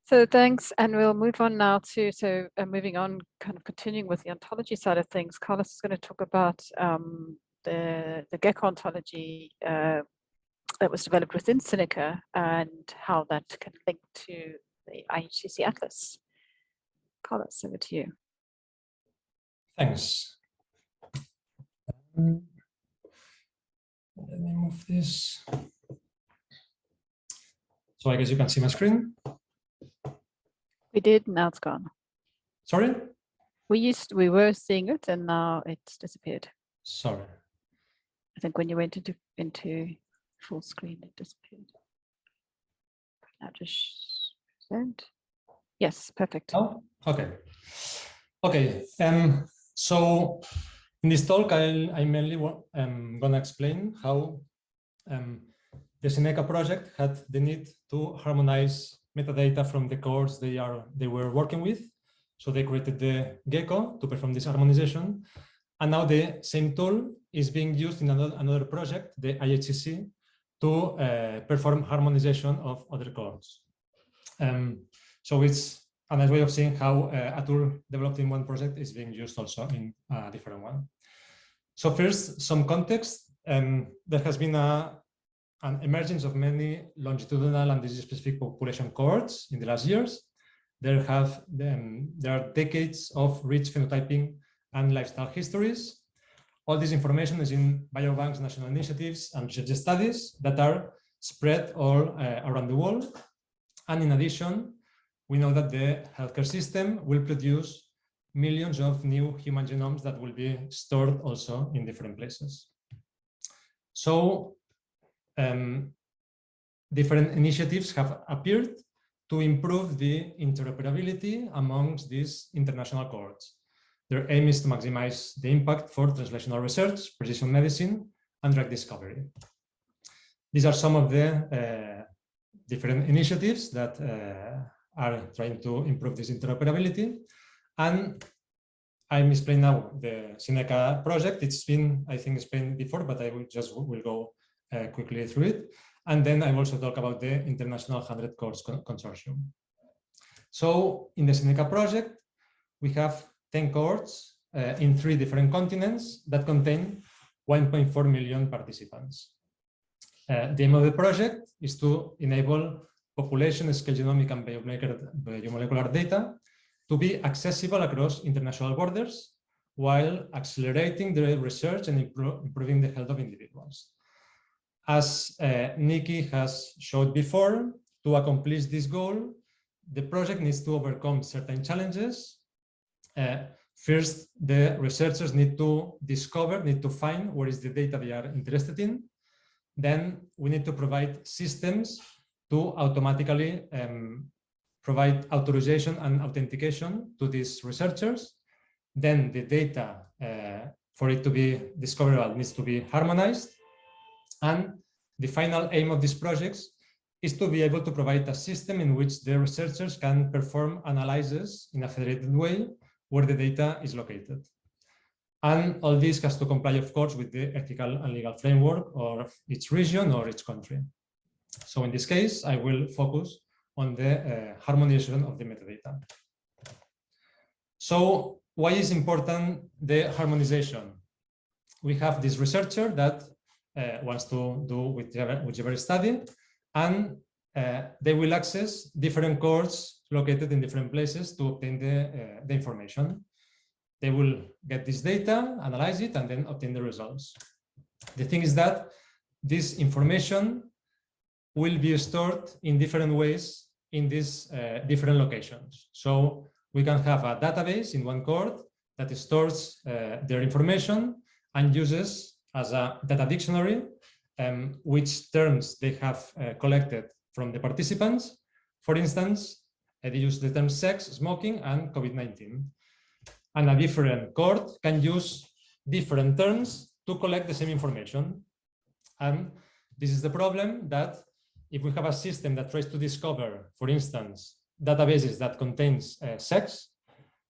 So thanks, and we'll move on now to, moving on, kind of continuing with the ontology side of things. Carlos is going to talk about the GECKO ontology that was developed within CINECA and how that can link to the IHCC Atlas. Carlos, over to you. Thanks. Let me move this. So I guess you can see my screen. We did, now it's gone. Sorry? We were seeing it and now it's disappeared. Sorry. I think when you went into full screen, it disappeared. Now just present. Yes, perfect. Oh, okay. Okay. So in this talk, I mainly gonna explain how the CINECA project had the need to harmonize metadata from the cohorts they were working with. So they created the GECKO to perform this harmonization. And now the same tool is being used in another project, the IHCC, to perform harmonization of other cohorts. So it's a nice way of seeing how a tool developed in one project is being used also in a different one. So first, some context. There has been an emergence of many longitudinal and disease-specific population cohorts in the last years. There are decades of rich phenotyping and lifestyle histories. All this information is in biobanks, national initiatives, and research studies that are spread all around the world. And in addition, we know that the healthcare system will produce millions of new human genomes that will be stored also in different places. So different initiatives have appeared to improve the interoperability amongst these international cohorts. Their aim is to maximize the impact for translational research, precision medicine, and drug discovery. These are some of the different initiatives that are trying to improve this interoperability. And I'm explaining now the CINECA project. It's been, I think, explained before, but I will go quickly through it. And then I will also talk about the International 100 Cohorts Consortium. So in the CINECA project, we have 10 cohorts in 3 different continents that contain 1.4 million participants. The aim of the project is to enable population scale genomic and biomolecular data to be accessible across international borders while accelerating the research and improving the health of individuals. As Nikki has showed before, to accomplish this goal, the project needs to overcome certain challenges. First, the researchers need to find what is the data they are interested in. Then we need to provide systems to automatically provide authorization and authentication to these researchers. Then the data, for it to be discoverable, needs to be harmonized. And the final aim of these projects is to be able to provide a system in which the researchers can perform analyses in a federated way where the data is located. And all this has to comply, of course, with the ethical and legal framework of each region or each country. So in this case, I will focus on the harmonization of the metadata. So why is important the harmonization? We have this researcher that wants to do whichever study, and they will access different cohorts located in different places to obtain the information. They will get this data, analyze it, and then obtain the results. The thing is that this information will be stored in different ways in these different locations. So we can have a database in one cohort that stores their information and uses as a data dictionary which terms they have collected from the participants. For instance, they use the terms sex, smoking, and COVID-19. And a different cohort can use different terms to collect the same information. And this is the problem, that if we have a system that tries to discover, for instance, databases that contains sex,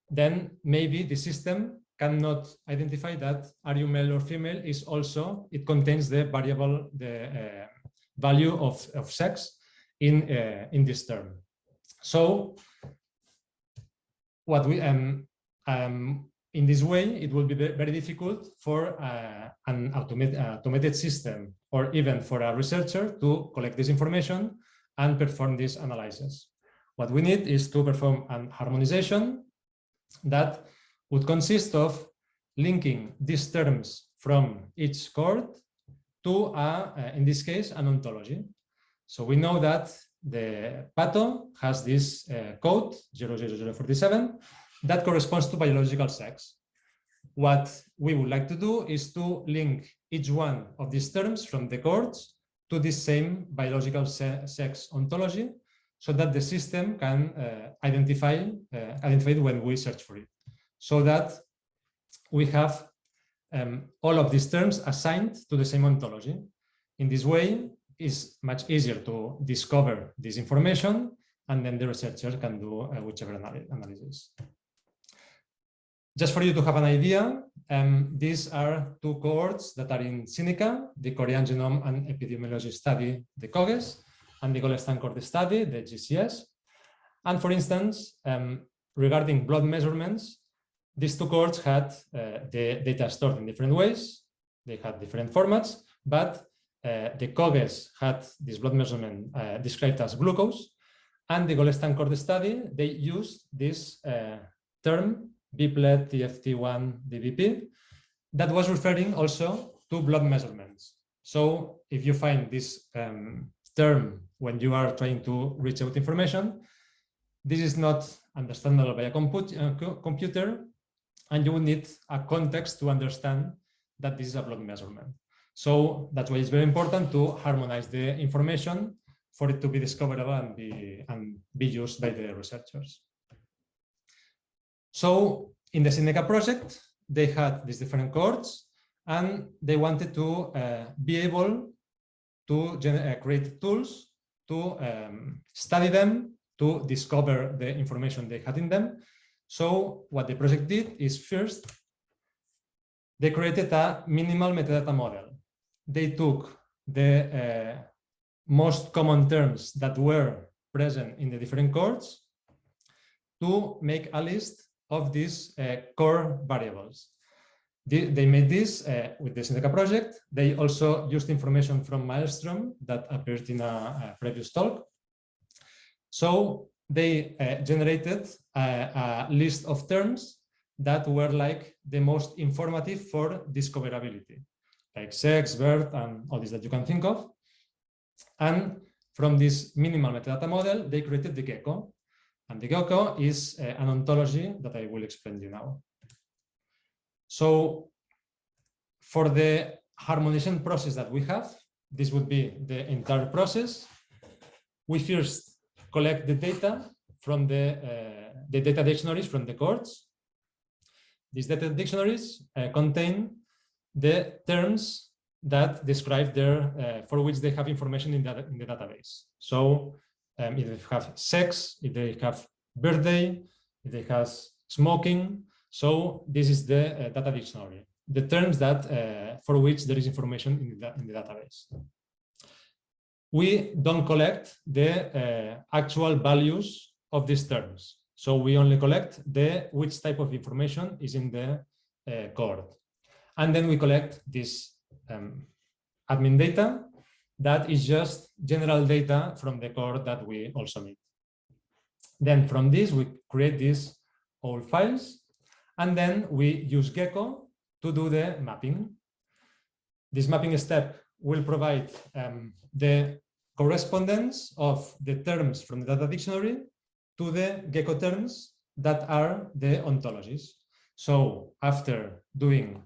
then maybe the system cannot identify that are you male or female is also, it contains the variable, the value of sex in this term. So what we in this way, it will be very difficult for an automated system or even for a researcher to collect this information and perform this analysis. What we need is to perform an harmonization that would consist of linking these terms from each cohort to, in this case, an ontology. So we know that the PATO has this code 00047 that corresponds to biological sex. What we would like to do is to link each one of these terms from the cohorts to this same biological sex ontology, so that the system can identify it when we search for it, so that we have all of these terms assigned to the same ontology. In this way, it's much easier to discover this information, and then the researcher can do whichever analysis. Just for you to have an idea, these are two cohorts that are in CINECA, the Korean Genome and Epidemiology Study, the COGES, and the Gold Standard Study, the GCS. And for instance, regarding blood measurements, these two cohorts had the data stored in different ways. They had different formats, but the COGES had this blood measurement described as glucose, and the Gold Standard Study, they used this term, biplet TFT1 DBP, that was referring also to blood measurements. So if you find this term when you are trying to reach out information, this is not understandable by a computer, and you will need a context to understand that this is a blood measurement. So that's why it's very important to harmonize the information for it to be discoverable and be used by the researchers. So in the CINECA project, they had these different cohorts, and they wanted to be able to create tools to study them, to discover the information they had in them. So what the project did is, first, they created a minimal metadata model. They took the most common terms that were present in the different cohorts to make a list of these core variables. They made this with the CINECA project. They also used information from Maelstrom that appeared in a previous talk. So they generated a list of terms that were like the most informative for discoverability, like sex, birth, and all this that you can think of. And from this minimal metadata model, they created the GECKO. And the GECKO is an ontology that I will explain to you now. So for the harmonization process that we have, this would be the entire process. We first collect the data from the data dictionaries from the cohorts. These data dictionaries contain the terms that describe their, for which they have information in the database. So if they have sex, if they have birthday, if they have smoking. So this is the data dictionary, the terms that for which there is information in the database. We don't collect the actual values of these terms. So we only collect which type of information is in the cohort. And then we collect this admin data that is just general data from the cohort that we also need. Then from this, we create these old files, and then we use GECKO to do the mapping. This mapping step will provide the correspondence of the terms from the data dictionary to the GECKO terms that are the ontologies. So after doing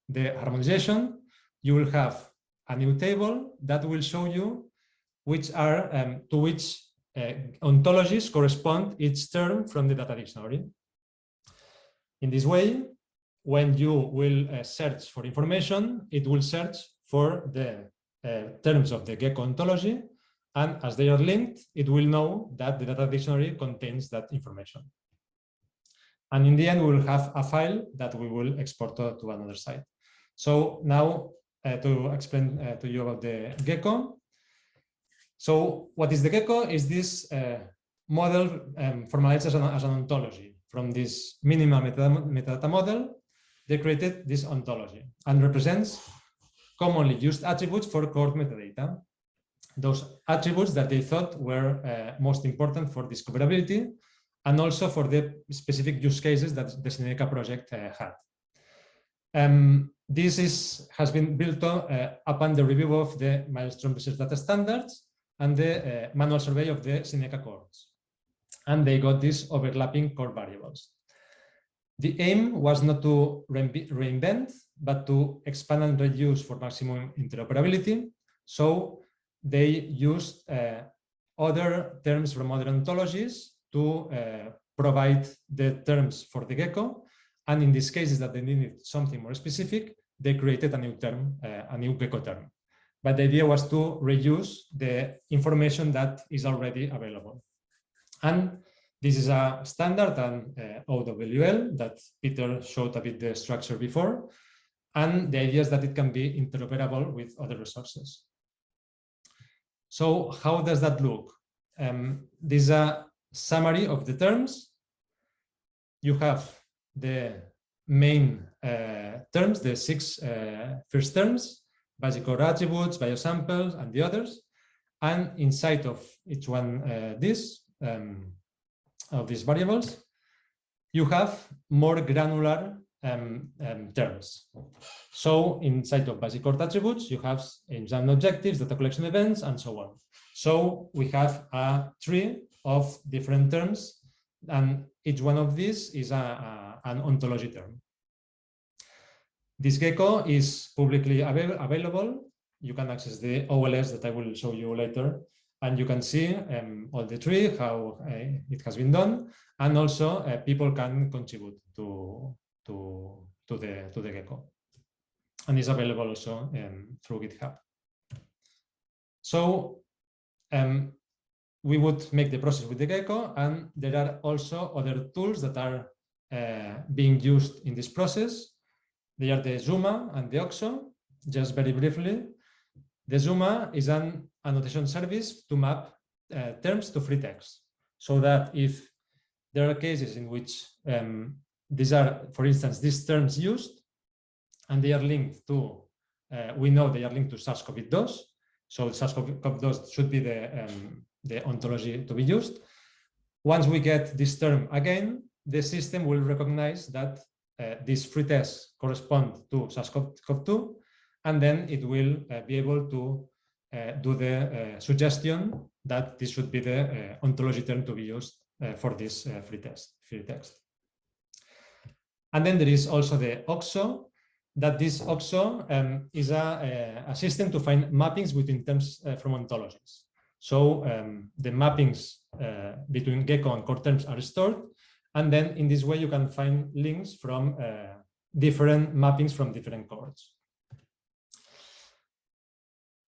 the harmonization, you will have a new table that will show you which are to which ontologies correspond each term from the data dictionary. In this way, when you will search for information, it will search for the terms of the GECKO ontology, and as they are linked, it will know that the data dictionary contains that information. And in the end, we will have a file that we will export to another site. So now to explain to you about the GECKO. So what is the GECKO? Is this model formalized as an ontology. From this minimal metadata model, they created this ontology and represents commonly used attributes for cohort metadata. Those attributes that they thought were most important for discoverability and also for the specific use cases that the CINECA project had. This has been built upon the review of the Milestone Research Data Standards and the manual survey of the CINECA cohorts. And they got these overlapping core variables. The aim was not to reinvent, but to expand and reuse for maximum interoperability. So they used other terms from other ontologies to provide the terms for the GECKO. And in these cases that they needed something more specific, they created a new term, a new GECKO term. But the idea was to reuse the information that is already available. And this is a standard and OWL that Peter showed a bit the structure before. And the idea is that it can be interoperable with other resources. So how does that look? This is a summary of the terms. You have the main terms, the 6 first terms, basic core attributes, biosamples, and the others. And inside of each one of these variables, you have more granular terms. So inside of basic core attributes, you have aims and objectives, data collection events, and so on. So we have a tree of different terms, and each one of these is an ontology term. This GECKO is publicly available. You can access the OLS that I will show you later, and you can see all the tree, how it has been done, and also people can contribute to the GECKO, and it's available also through GitHub. So we would make the process with the GECKO, and there are also other tools that are being used in this process. They are the Zuma and the OXO. Just very briefly, the Zuma is an annotation service to map terms to free text, so that if there are cases in which these are, for instance, these terms used, and they are linked to, we know they are linked to SARS-CoV-2, so SARS-CoV-2 should be the ontology to be used. Once we get this term again, the system will recognize that these free tests correspond to SARS-CoV-2, and then it will be able to do the suggestion that this should be the ontology term to be used for this free text. And then there is also the OXO, that this OXO is a system to find mappings between terms from ontologies. So the mappings between GECKO and core terms are stored, and then in this way you can find links from different mappings from different cohorts.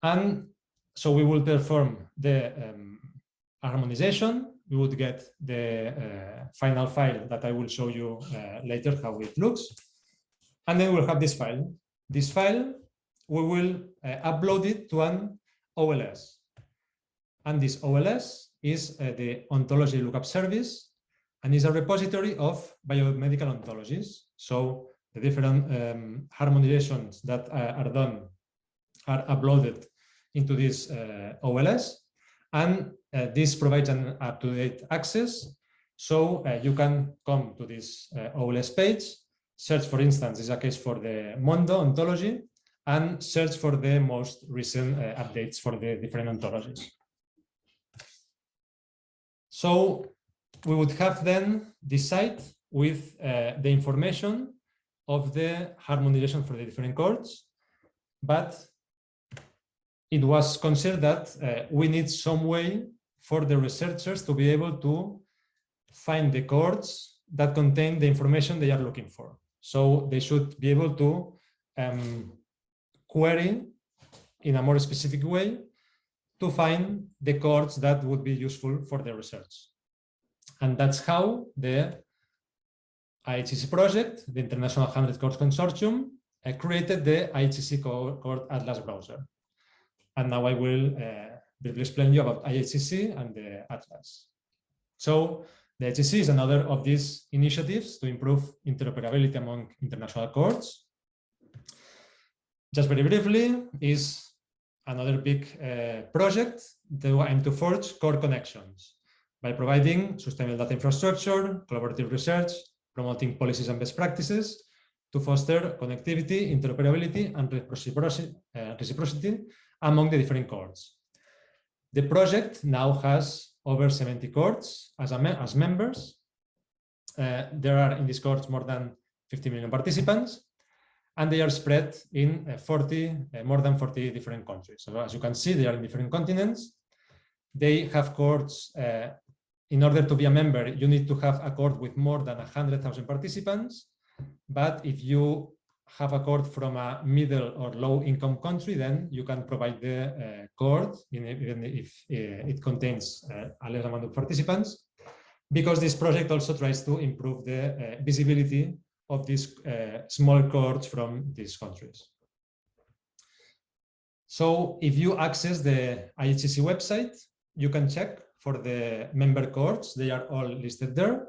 And so we will perform the harmonization. We would get the final file that I will show you later how it looks. And then we'll have this file. This file, we will upload it to an OLS. And this OLS is the ontology lookup service, and is a repository of biomedical ontologies. So the different harmonizations that are done are uploaded into this OLS, and this provides an up-to-date access. So you can come to this OLS page, search, for instance, is a case for the Mondo ontology, and search for the most recent updates for the different ontologies. So we would have then this site with the information of the harmonization for the different cohorts, but it was considered that we need some way for the researchers to be able to find the cohorts that contain the information they are looking for. So they should be able to query in a more specific way to find the cohorts that would be useful for the research. And that's how the IHCC project, the International 100 Cohorts Consortium, created the IHCC Cohort Atlas browser. And now I will briefly explain you about IHCC and the Atlas. So the IHCC is another of these initiatives to improve interoperability among international courts. Just very briefly, is another big project to aim to forge core connections by providing sustainable data infrastructure, collaborative research, promoting policies and best practices to foster connectivity, interoperability, and reciprocity among the different courts. The project now has over 70 courts as members. There are in these courts more than 50 million participants, and they are spread in more than 40 different countries. So as you can see, they are in different continents. They have courts. In order to be a member, you need to have a court with more than 100,000 participants. But if you have a court from a middle or low income country, then you can provide the court, even if it contains a less amount of participants, because this project also tries to improve the visibility of these small courts from these countries. So if you access the IHCC website, you can check for the member courts. They are all listed there.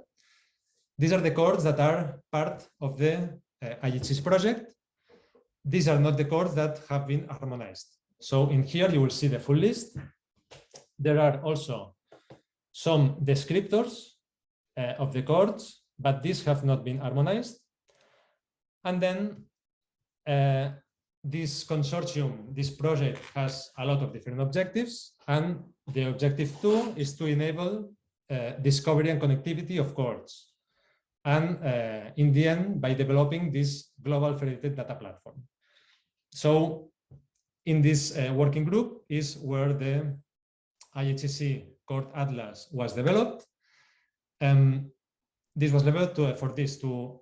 These are the courts that are part of the IHCC project. These are not the courts that have been harmonized. So in here, you will see the full list. There are also some descriptors of the courts, but these have not been harmonized. And then this consortium, this project has a lot of different objectives. And the objective 2 is to enable discovery and connectivity of courts. And in the end, by developing this global federated data platform. So in this working group is where the IHCC Court Atlas was developed. This was developed to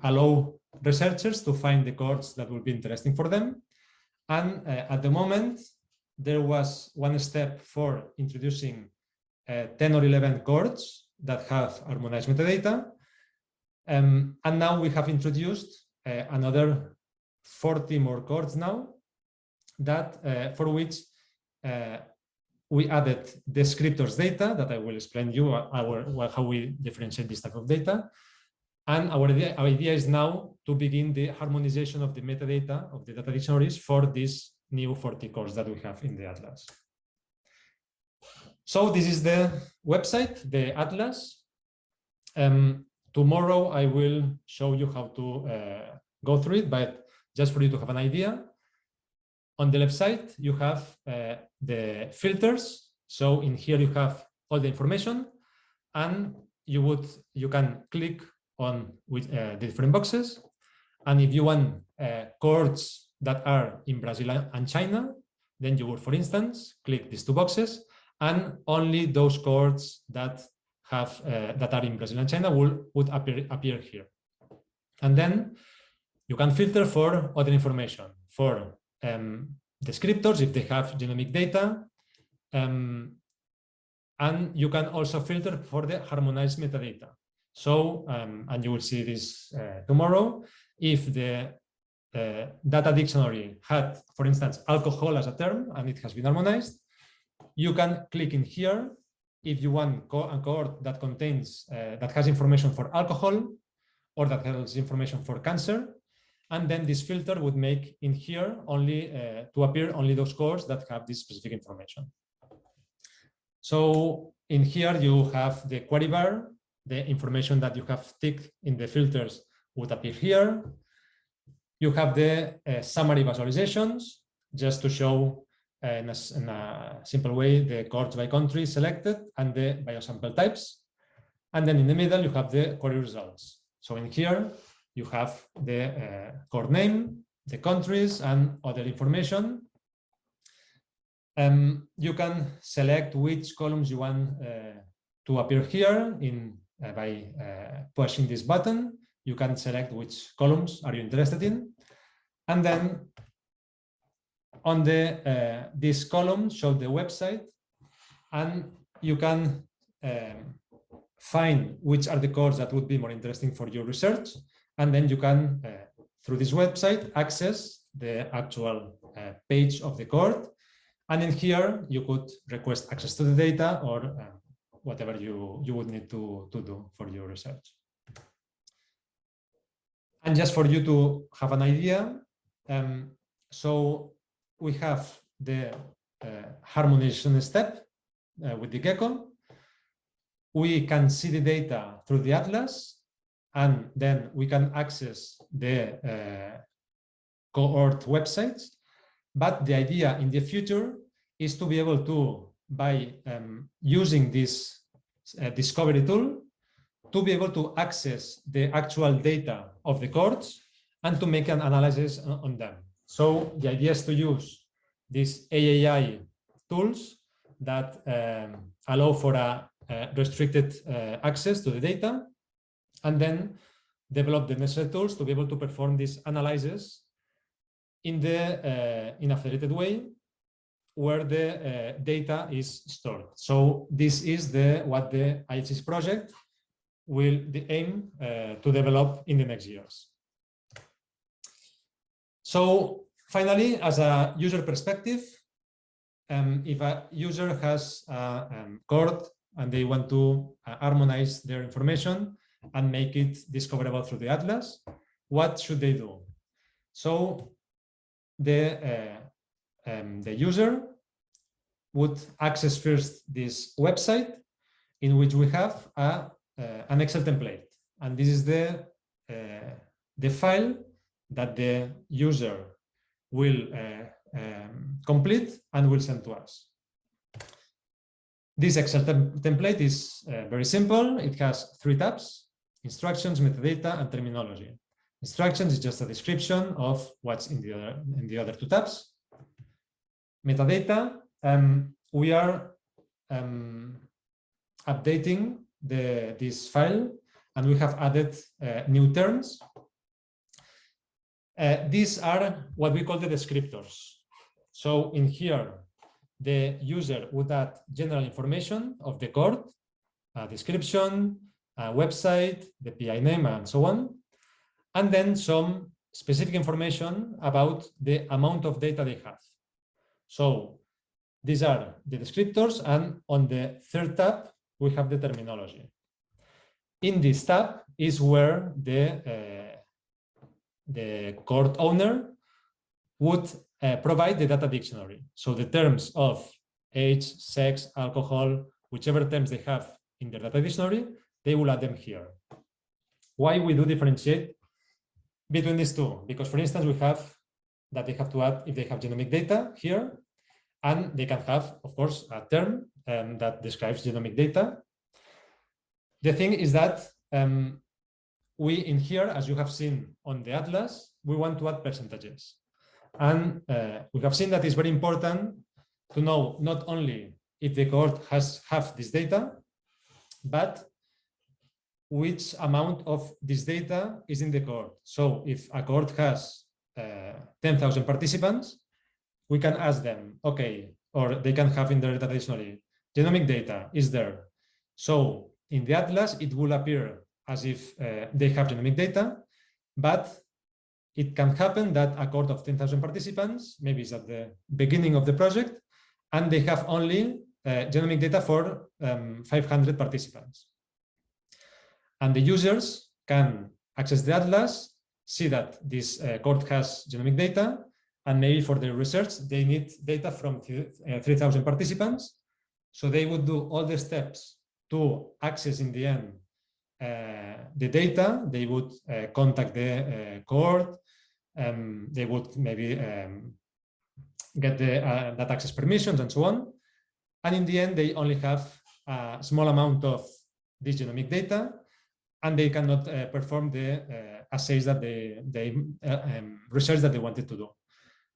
allow researchers to find the courts that would be interesting for them. And at the moment, there was one step for introducing 10 or 11 courts that have harmonized metadata. And now we have introduced another 40 more courts now that for which we added descriptors data that I will explain you how we differentiate this type of data. And our idea is now to begin the harmonization of the metadata of the data dictionaries for these new 40 courts that we have in the Atlas. So this is the website, the Atlas. Tomorrow I will show you how to go through it, but just for you to have an idea. On the left side, you have the filters. So in here you have all the information, and you can click on the different boxes. And if you want courts that are in Brazil and China, then you would, for instance, click these two boxes, and only those courts that have that are in Brazil and China would appear here. And then you can filter for other information, for descriptors if they have genomic data, and you can also filter for the harmonized metadata. So, and you will see this tomorrow, if the data dictionary had, for instance, alcohol as a term, and it has been harmonized, you can click in here if you want a cohort that contains, that has information for alcohol, or that has information for cancer. And then this filter would make in here only to appear only those cohorts that have this specific information. So in here you have the query bar, the information that you have ticked in the filters would appear here. You have the summary visualizations, just to show in a simple way the cohorts by country selected and the biosample types. And then in the middle you have the query results. So in here you have the cohort name, the countries, and other information. You can select which columns you want to appear here by pushing this button. You can select which columns are you interested in. And then on this column show the website, and you can find which are the cohorts that would be more interesting for your research. And then you can, through this website, access the actual page of the cohort. And in here, you could request access to the data or whatever you would need to do for your research. And just for you to have an idea, so we have the harmonization step with the GECKO. We can see the data through the atlas, and then we can access the cohort websites. But the idea in the future is to be able to, by using this discovery tool, to be able to access the actual data of the cohorts and to make an analysis on them. So the idea is to use these AAI tools that allow for a restricted access to the data, and then develop the necessary tools to be able to perform this analysis in a federated way where the data is stored. So this is what the IHCC project will aim to develop in the next years. So finally, as a user perspective, if a user has a cohort and they want to harmonize their information and make it discoverable through the atlas, what should they do? So the user would access first this website in which we have an Excel template, and this is the file that the user will complete and will send to us. This Excel template is very simple. It has 3 tabs: instructions, metadata, and terminology. Instructions is just a description of what's in the other 2 tabs. Metadata, we are updating this file, and we have added new terms. These are what we call the descriptors. So in here, the user would add general information of the cohort, a description, a website, the PI name, and so on, and then some specific information about the amount of data they have. So these are the descriptors, and on the 3rd tab, we have the terminology. In this tab is where the cohort owner would provide the data dictionary. So the terms of age, sex, alcohol, whichever terms they have in their data dictionary, they will add them here. Why we do differentiate between these 2? Because, for instance, we have that they have to add if they have genomic data here, and they can have, of course, a term that describes genomic data. The thing is that we in here, as you have seen on the atlas, we want to add percentages. And we have seen that it's very important to know not only if the cohort have this data, but which amount of this data is in the cohort. So if a cohort has 10,000 participants, we can ask them, okay, or they can have in their data dictionary, genomic data is there. So in the atlas, it will appear as if they have genomic data, but it can happen that a cohort of 10,000 participants, maybe it's at the beginning of the project, and they have only genomic data for 500 participants. And the users can access the atlas, see that this cohort has genomic data, and maybe for their research, they need data from 3,000 participants. So they would do all the steps to access in the end the data. They would contact the cohort. They would maybe get the data access permissions and so on. And in the end, they only have a small amount of this genomic data, and they cannot perform the assays that they research that they wanted to do.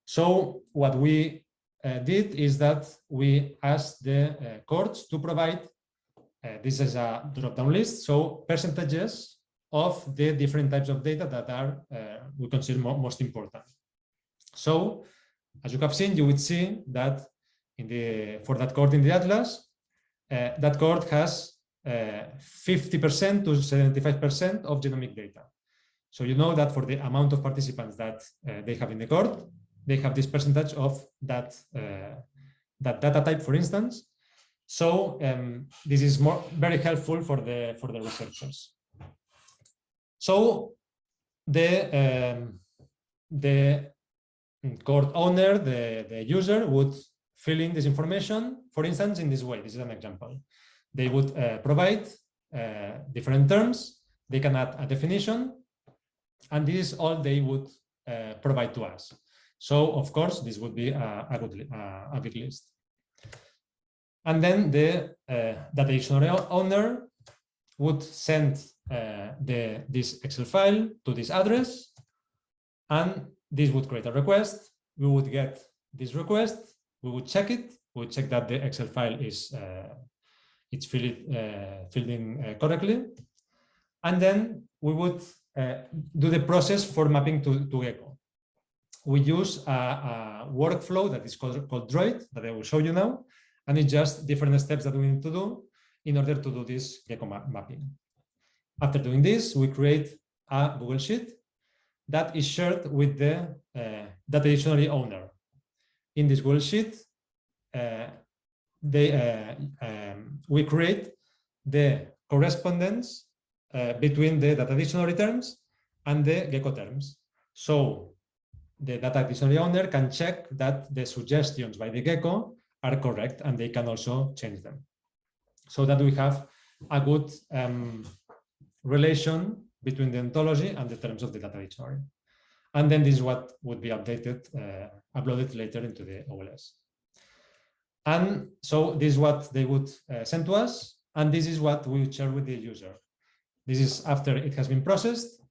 So what we did is that we asked the cohorts to provide, this is a drop-down list, so percentages of the different types of data that are we consider most important. So as you have seen, you would see that for that cohort in the atlas, that cohort has 50% to 75% of genomic data. So you know that for the amount of participants that they have in the cohort, they have this percentage of that data type, for instance. So this is very helpful for the researchers. So the cohort owner, the user, would fill in this information, for instance, in this way. This is an example. They would provide different terms. They can add a definition, and this is all they would provide to us. So, of course, this would be a big list. And then the data dictionary owner would send this Excel file to this address, and this would create a request. We would get this request. We would check it. We would check that the Excel file is filled in correctly, and then we would do the process for mapping to GECKO. We use a workflow that is called Droid, that I will show you now, and it's just different steps that we need to do in order to do this GECKO mapping. After doing this, we create a Google Sheet that is shared with the data dictionary owner. In this Google Sheet, we create the correspondence between the data dictionary terms and the GECKO terms. So the data dictionary owner can check that the suggestions by the GECKO are correct, and they can also change them, so that we have a good relation between the ontology and the terms of the data dictionary. And then this is what would be updated, uploaded later into the OLS. And so this is what they would send to us, and this is what we would share with the user. This is after it has been processed.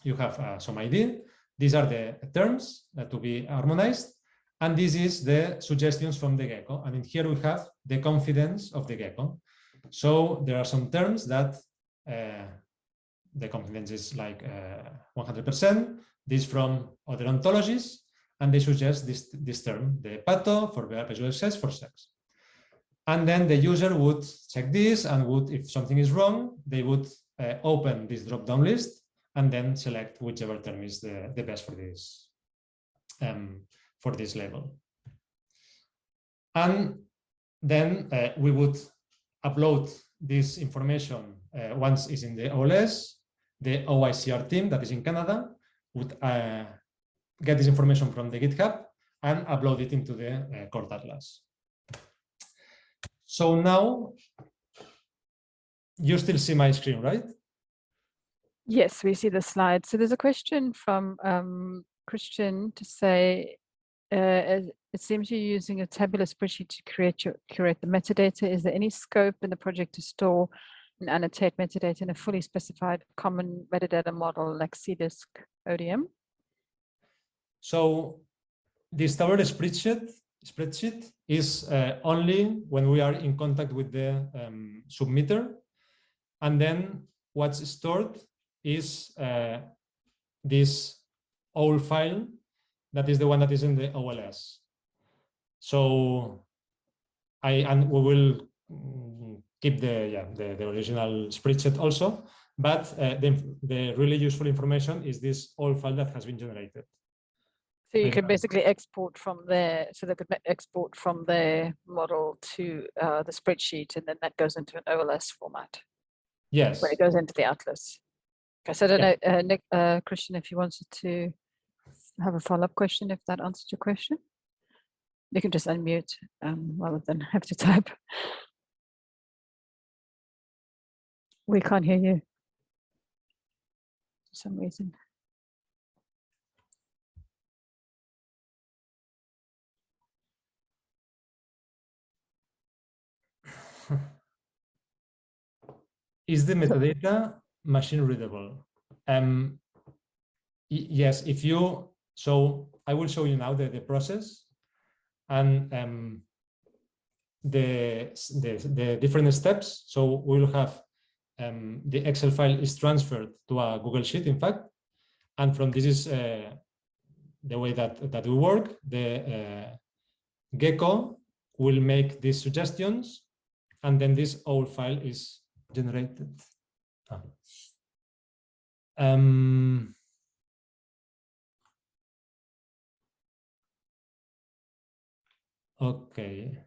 You have some ID. These are the terms to be harmonized, and this is the suggestions from the GECKO. And in here we have the confidence of the GECKO. So there are some terms that the confidence is like 100%. This from other ontologies, and they suggest this term, the pato for visual sex for sex. And then the user would check this, and would, if something is wrong, they would open this drop-down list and then select whichever term is the best for this label. And then we would upload this information once it's in the OLS. The OICR team that is in Canada would get this information from the GitHub and upload it into the Cohort Atlas. So now you still see my screen, right? Yes, we see the slide. So there's a question from Christian to say, it seems you're using a tabular spreadsheet to curate the metadata. Is there any scope in the project to store and annotate metadata in a fully specified common metadata model like CDISC ODM? So this tabular spreadsheet is only when we are in contact with the submitter, and then what's stored is this old file that is the one that is in the OLS. So we will keep the original spreadsheet also, but the really useful information is this old file that has been generated. So you could basically export from there, so they could export from their model to the spreadsheet, and then that goes into an OLS format. Yes. When it goes into the Atlas. Okay, so I don't know, Nick, Christian, if you wanted to have a follow-up question, if that answered your question. You can just unmute rather than have to type. We can't hear you for some reason. Is the metadata machine readable? Yes, if you, so I will show you now the process and the different steps. So we will have the Excel file is transferred to a Google Sheet, in fact, and from this is the way that we work. The GECKO will make these suggestions, and then this old file is generated. Okay.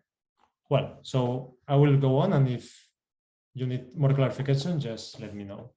Well, so I will go on, and if you need more clarification, just let me know.